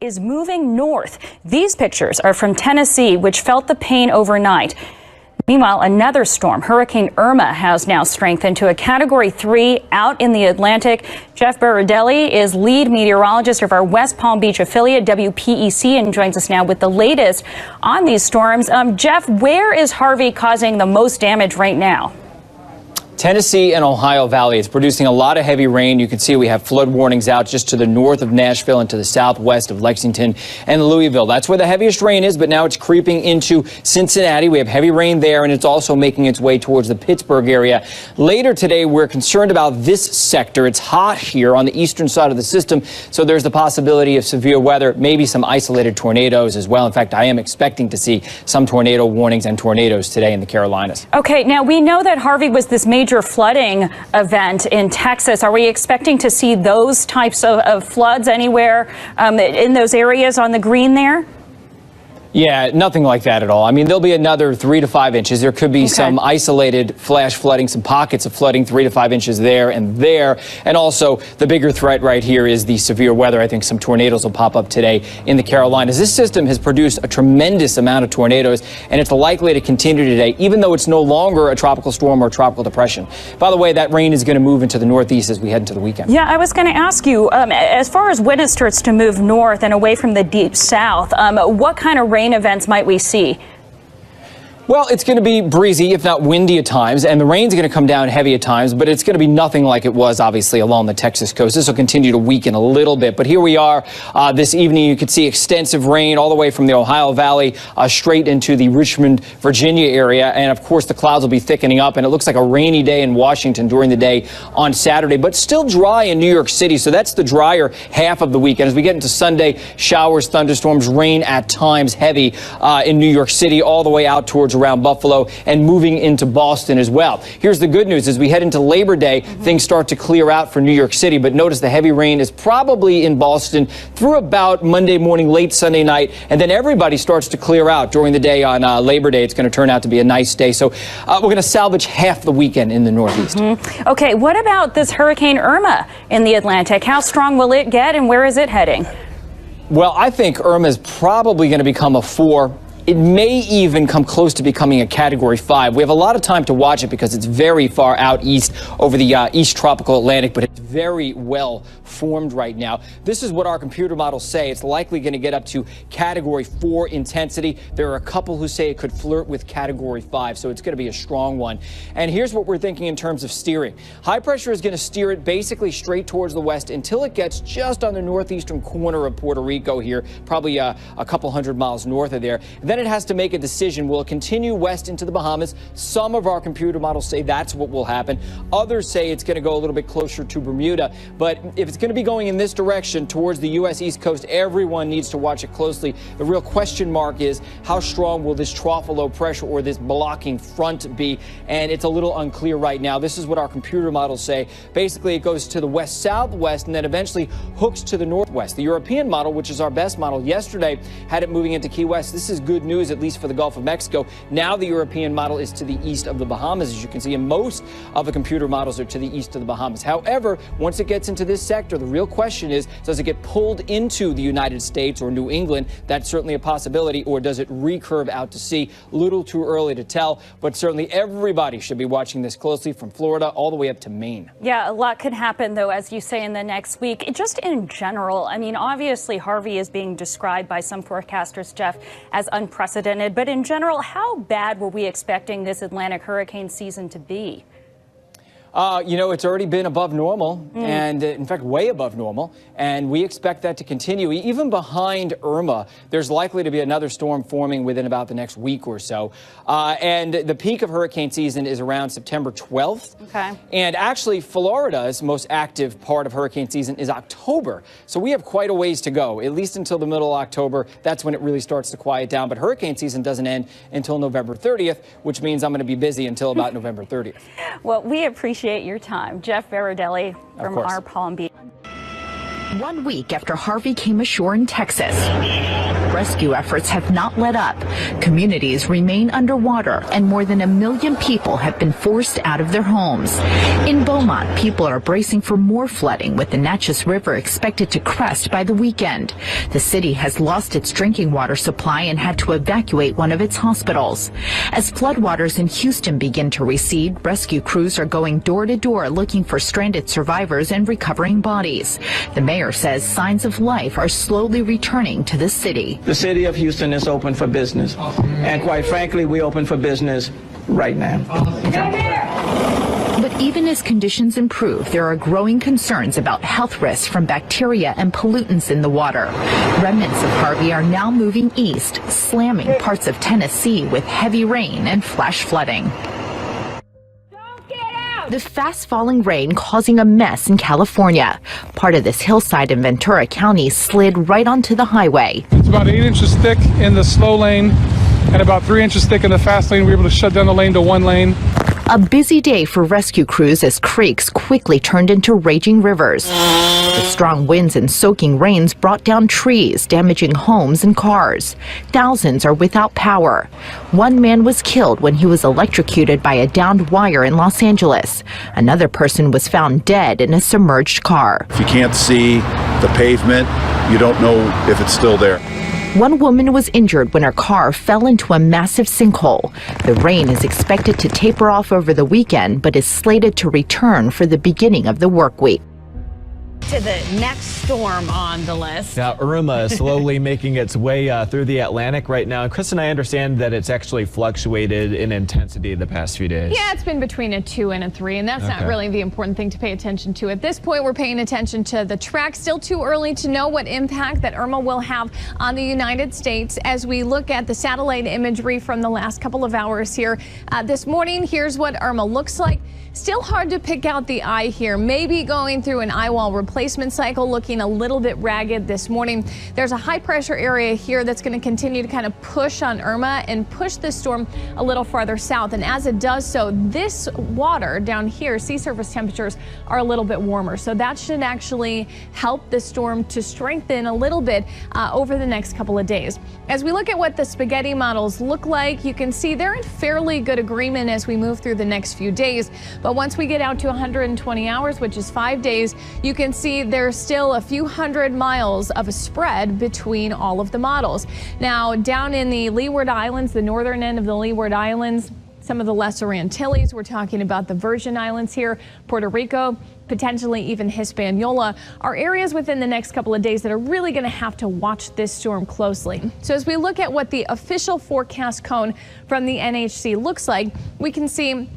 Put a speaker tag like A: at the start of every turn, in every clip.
A: Is moving north. These pictures are from Tennessee, which felt the pain overnight. Meanwhile, another storm, Hurricane Irma, has now strengthened to a Category 3 out in the Atlantic. Jeff Baradelli is lead meteorologist of our West Palm Beach affiliate, WPEC, and joins us now with the latest on these storms. Jeff, where is Harvey causing the most damage right now?
B: Tennessee and Ohio Valley. It's producing a lot of heavy rain. You can see we have flood warnings out just to the north of Nashville and to the southwest of Lexington and Louisville. That's where the heaviest rain is, but now it's creeping into Cincinnati. We have heavy rain there, and it's also making its way towards the Pittsburgh area. Later today, we're concerned about this sector. It's hot here on the eastern side of the system, so there's the possibility of severe weather, maybe some isolated tornadoes as well. In fact, I am expecting to see some tornado warnings and tornadoes today in the Carolinas.
A: Okay, now we know that Harvey was this major flooding event in Texas. Are we expecting to see those types of floods anywhere in those areas on the green there?
B: Yeah, nothing like that at all. I mean, there'll be another 3 to 5 inches. There could be some isolated flash flooding, some pockets of flooding, 3 to 5 inches there and there. And also, the bigger threat right here is the severe weather. I think some tornadoes will pop up today in the Carolinas. This system has produced a tremendous amount of tornadoes, and it's likely to continue today, even though it's no longer a tropical storm or a tropical depression. By the way, that rain is going to move into the northeast as we head into the weekend.
A: Yeah, I was going to ask you, as far as when it starts to move north and away from the deep south, what kind of rain events might we see?
B: Well, it's going to be breezy, if not windy at times, and the rain's going to come down heavy at times, but it's going to be nothing like it was, obviously, along the Texas coast. This will continue to weaken a little bit, but here we are this evening. You could see extensive rain all the way from the Ohio Valley straight into the Richmond, Virginia area, and of course the clouds will be thickening up, and it looks like a rainy day in Washington during the day on Saturday, but still dry in New York City, so that's the drier half of the weekend. As we get into Sunday, showers, thunderstorms, rain at times heavy in New York City all the way out towards around Buffalo and moving into Boston as well. Here's the good news. As we head into Labor Day, things start to clear out for New York City, but notice the heavy rain is probably in Boston through about Monday morning, late Sunday night, and then everybody starts to clear out during the day on Labor Day. It's going to turn out to be a nice day, so we're going to salvage half the weekend in the Northeast.
A: Okay, what about this Hurricane Irma in the Atlantic? How strong will it get, and where is it heading?
B: Well, I think Irma is probably going to become a 4. It may even come close to becoming a Category 5. We have a lot of time to watch it because it's very far out east over the East Tropical Atlantic, but it's very well formed right now. This is what our computer models say. It's likely going to get up to Category 4 intensity. There are a couple who say it could flirt with Category 5, so it's going to be a strong one. And here's what we're thinking in terms of steering. High pressure is going to steer it basically straight towards the west until it gets just on the northeastern corner of Puerto Rico here, probably a couple hundred miles north of there. Then it has to make a decision. Will it continue west into the Bahamas? Some of our computer models say that's what will happen. Others say it's going to go a little bit closer to Bermuda. But if it's going to be going in this direction towards the U.S. East Coast, everyone needs to watch it closely. The real question mark is how strong will this trough of low pressure or this blocking front be? And it's a little unclear right now. This is what our computer models say. Basically, it goes to the west-southwest and then eventually hooks to the northwest. The European model, which is our best model, yesterday had it moving into Key West. This is good news, at least for the Gulf of Mexico. Now the European model is to the east of the Bahamas, as you can see, and most of the computer models are to the east of the Bahamas. However, once it gets into this sector, the real question is, does it get pulled into the United States or New England? That's certainly a possibility. Or does it recurve out to sea? Little too early to tell, but certainly everybody should be watching this closely from Florida all the way up to Maine.
A: Yeah, a lot could happen, though, as you say, in the next week. Just in general, I mean, obviously Harvey is being described by some forecasters, Jeff, as unprecedented. But in general, how bad were we expecting this Atlantic hurricane season to be?
B: You know, it's already been above normal and in fact, way above normal. And we expect that to continue. Even behind Irma, there's likely to be another storm forming within about the next week or so. And the peak of hurricane season is around September 12th.
A: Okay.
B: And actually, Florida's most active part of hurricane season is October. So we have quite a ways to go, at least until the middle of October. That's when it really starts to quiet down. But hurricane season doesn't end until November 30th, which means I'm going to be busy until about November 30th.
A: Well, we appreciate your time. Jeff Baradelli from our Palm Beach.
C: 1 week after Harvey came ashore in Texas. rescue efforts have not let up. Communities remain underwater, and more than 1 million people have been forced out of their homes. In Beaumont, people are bracing for more flooding, with the Natchez River expected to crest by the weekend. The city has lost its drinking water supply and had to evacuate one of its hospitals. As floodwaters in Houston begin to recede, rescue crews are going door to door looking for stranded survivors and recovering bodies. The mayor says signs of life are slowly returning to the city.
D: The city of Houston is open for business, and quite frankly, we open for business right now.
C: But even as conditions improve, there are growing concerns about health risks from bacteria and pollutants in the water. Remnants of Harvey are now moving east, slamming parts of Tennessee with heavy rain and flash flooding. The fast-falling rain causing a mess in California. Part of this hillside in Ventura County slid right onto the highway.
E: It's about 8 inches thick in the slow lane and about 3 inches thick in the fast lane. We were able to shut down the lane to 1 lane.
C: A busy day for rescue crews as creeks quickly turned into raging rivers. The strong winds and soaking rains brought down trees, damaging homes and cars. Thousands are without power. One man was killed when he was electrocuted by a downed wire in Los Angeles. Another person was found dead in a submerged car.
F: If you can't see the pavement, you don't know if it's still there.
C: One woman was injured when her car fell into a massive sinkhole. The rain is expected to taper off over the weekend, but is slated to return for the beginning of the work week.
G: To the next storm on the list.
H: Now, Irma is slowly making its way through the Atlantic right now. And Chris and I understand that it's actually fluctuated in intensity the past few days.
G: Yeah, it's been between a 2 and a 3, and that's not really the important thing to pay attention to. At this point, we're paying attention to the track. Still too early to know what impact that Irma will have on the United States. As we look at the satellite imagery from the last couple of hours here this morning, here's what Irma looks like. Still hard to pick out the eye here. Maybe going through an eye wall replacement cycle, looking a little bit ragged this morning. There's a high pressure area here that's going to continue to kind of push on Irma and push this storm a little farther south. And as it does so, this water down here, sea surface temperatures are a little bit warmer. So that should actually help the storm to strengthen a little bit over the next couple of days. As we look at what the spaghetti models look like, you can see they're in fairly good agreement as we move through the next few days. But once we get out to 120 hours, which is 5 days, you can see there's still a few hundred miles of a spread between all of the models. Now, down in the Leeward Islands, the northern end of the Leeward Islands, some of the Lesser Antilles, we're talking about the Virgin Islands here, Puerto Rico, potentially even Hispaniola, are areas within the next couple of days that are really going to have to watch this storm closely. So as we look at what the official forecast cone from the NHC looks like, we can see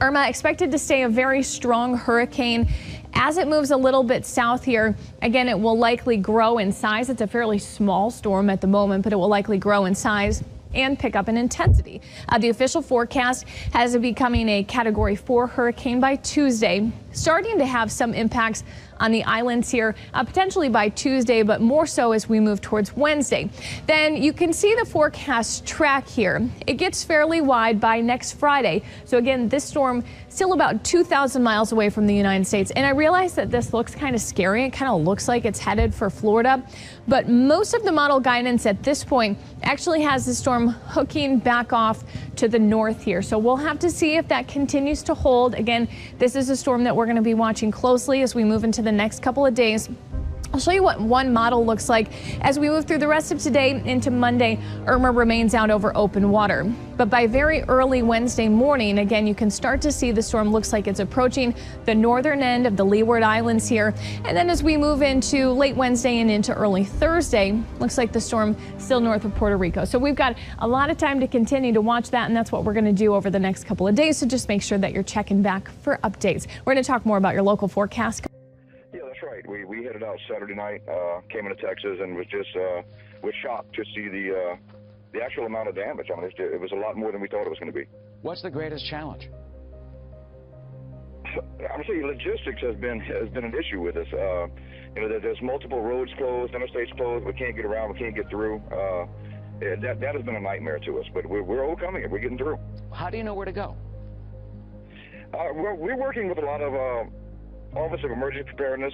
G: Irma expected to stay a very strong hurricane. As it moves a little bit south here, again, it will likely grow in size. It's a fairly small storm at the moment, but it will likely grow in size and pick up in intensity. The official forecast has it becoming a Category 4 hurricane by Tuesday, starting to have some impacts on the islands here, potentially by Tuesday, but more so as we move towards Wednesday. Then you can see the forecast track here. It gets fairly wide by next Friday. So again, this storm still about 2,000 miles away from the United States. And I realize that this looks kind of scary. It kind of looks like it's headed for Florida. But most of the model guidance at this point actually has the storm hooking back off to the north here. So we'll have to see if that continues to hold. Again, this is a storm that we're going to be watching closely as we move into the next couple of days. I'll show you what one model looks like as we move through the rest of today into Monday. Irma remains out over open water, but by very early Wednesday morning, again, you can start to see the storm looks like it's approaching the northern end of the Leeward Islands here. And then as we move into late Wednesday and into early Thursday, looks like the storm still north of Puerto Rico. So we've got a lot of time to continue to watch that, and that's what we're going to do over the next couple of days. So just make sure that you're checking back for updates. We're going to talk more about your local forecast.
I: Yeah, that's right. We headed out Saturday night, came into Texas, and was shocked to see the actual amount of damage. I mean, it was a lot more than we thought it was going to be.
J: What's the greatest challenge?
I: Honestly, logistics has been an issue with us. There's multiple roads closed, interstates closed. We can't get around. We can't get through. That has been a nightmare to us. But we're overcoming it. We're getting through.
J: How do you know where to go?
I: We're working with a lot of Office of Emergency Preparedness.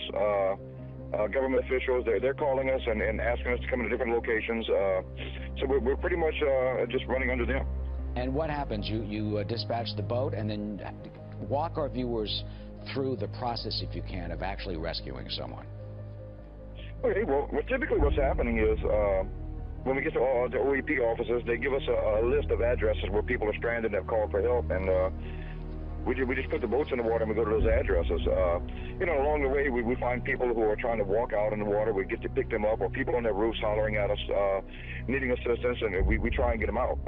I: government officials. They're calling us and asking us to come to different locations. So we're pretty much just running under them.
J: And what happens? You dispatch the boat, and then walk our viewers through the process, if you can, of actually rescuing someone.
I: Okay, well, typically what's happening is when we get to the OEP offices, they give us a list of addresses where people are stranded and have called for help, and we just put the boats in the water and we go to those addresses. Along the way, we find people who are trying to walk out in the water. We get to pick them up, or people on their roofs hollering at us, needing assistance, and we try and get them out.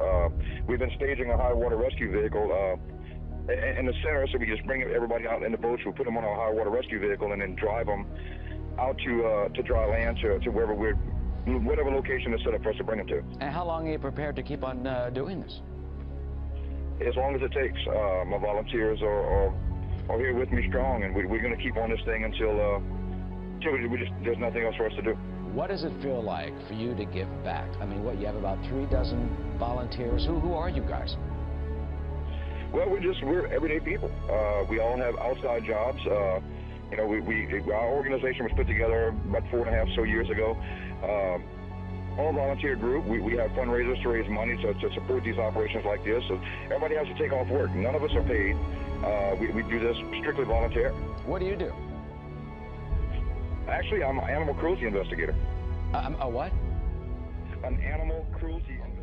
I: We've been staging a high water rescue vehicle in the center, so we just bring everybody out in the boats. We put them on our high water rescue vehicle and then drive them out to dry land, to wherever whatever location is set up for us to bring them to.
J: And how long are you prepared to keep on doing this?
I: As long as it takes. My volunteers are here with me strong, and we're going to keep on this thing until there's nothing else for us to do.
J: What does it feel like for you to give back? I mean, you have about 3 dozen volunteers. Who are you guys?
I: Well, we're everyday people. We all have outside jobs. Our organization was put together about 4.5 so years ago. All volunteer group. We have fundraisers to raise money to support these operations like this. So everybody has to take off work. None of us are paid. We do this strictly volunteer.
J: What do you do?
I: Actually, I'm an animal cruelty investigator.
J: A what?
I: An animal cruelty investigator.